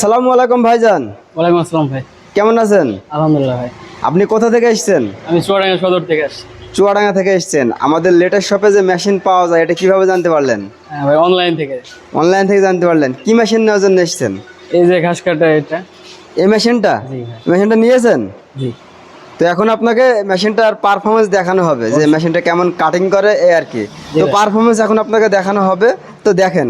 আসসালামু আলাইকুম ভাইজান। ওয়ালাইকুম আসসালাম ভাই। কেমন আছেন? আলহামদুলিল্লাহ ভাই। আপনি কোথা থেকে এসেছেন? আমি চুয়াডাঙ্গা সদর থেকে আসছি। চুয়াডাঙ্গা থেকে এসেছেন। আমাদের লেটেস্ট শপে যে মেশিন পাওয়া যায় এটা কিভাবে জানতে পারলেন? হ্যাঁ ভাই, অনলাইন থেকে। অনলাইন থেকে জানতে পারলেন। কি মেশিন নেওয়ার জন্য এসেছেন? এই যে ঘাস কাটা এটা। এই মেশিনটা? জি ভাই। মেশিনটা নিয়েছেন? জি। তো এখন আপনাকে মেশিনটার পারফরমেন্স দেখানো হবে যে মেশিনটা কেমন কাটিং করে এই আর কি। তো ভাই। পারফরমেন্স এখন আপনাকে দেখানো হবে, তো দেখেন।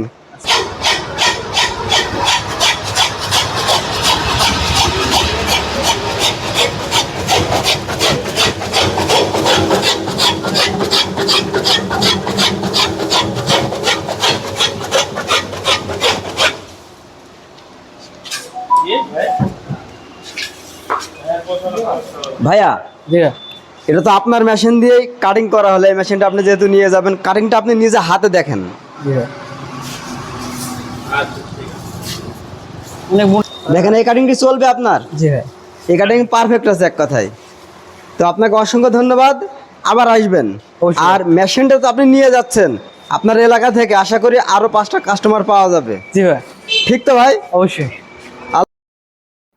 ভাইয়া, জি ভাই। এটা তো আপনার মেশিন দিয়েই কাটিং করা হলে এই মেশিনটা আপনি যেহেতু নিয়ে যাবেন, কাটিংটা আপনি নিজে হাতে দেখেন। জি ভাই। অনেক দেখেন এই কাটিংটি চলবে আপনার। জি ভাই। এই কাটিং পারফেক্ট আছে এক কথায়। তো আপনাকে অসংখ্য ধন্যবাদ, আবার আসবেন। অবশ্যই। আর মেশিনটা তো আপনি নিয়ে যাচ্ছেন আপনার এলাকা থেকে, আশা করি আরো 5টা কাস্টমার পাওয়া যাবে। জি ভাই। ঠিক তো ভাই? অবশ্যই।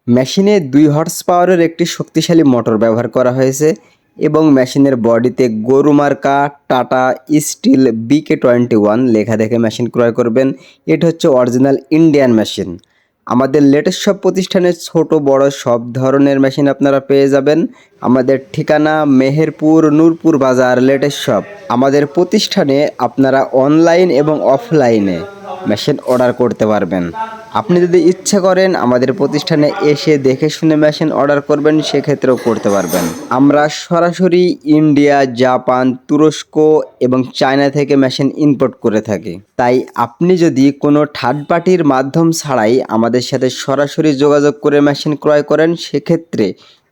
মেশিনে 2 হর্স পাওয়ারের একটি শক্তিশালী মোটর ব্যবহার করা হয়েছে এবং মেশিনের বডিতে গরু মার্কা টাটা স্টিল BK21 লেখা দেখে মেশিন ক্রয় করবেন। এটা হচ্ছে অরিজিনাল ইন্ডিয়ান মেশিন। আমাদের লেটেস্ট সব প্রতিষ্ঠানে ছোট বড় সব ধরনের মেশিন আপনারা পেয়ে যাবেন। আমাদের ঠিকানা মেহেরপুর নূরপুর বাজার লেটেস্ট শপ। আমাদের প্রতিষ্ঠানে আপনারা অনলাইন এবং অফলাইনে মেশিন অর্ডার করতে পারবেন। আপনি যদি ইচ্ছা করেন আমাদের প্রতিষ্ঠানে এসে দেখে শুনে মেশিন অর্ডার করবেন, সেক্ষেত্রেও করতে পারবেন। আমরা সরাসরি ইন্ডিয়া, জাপান, তুরস্ক এবং চায়না থেকে মেশিন ইম্পোর্ট করে থাকি। তাই আপনি যদি কোনো থার্ড পার্টির মাধ্যম ছাড়াই আমাদের সাথে সরাসরি যোগাযোগ করে মেশিন ক্রয় করেন, সেক্ষেত্রে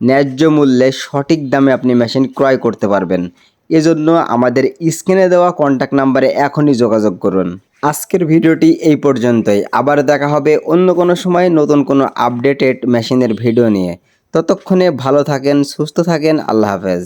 ন্যায্য মূল্যে সঠিক দামে আপনি মেশিন ক্রয় করতে পারবেন। এজন্য আমাদের স্ক্রিনে দেওয়া কন্ট্যাক্ট নাম্বারে এখনই যোগাযোগ করুন। আজকের ভিডিওটি এই পর্যন্তই। আবার দেখা হবে অন্য কোনো সময় নতুন কোনো আপডেটেড মেশিনের ভিডিও নিয়ে। ততক্ষণে ভালো থাকেন, সুস্থ থাকেন। আল্লাহ হাফেজ।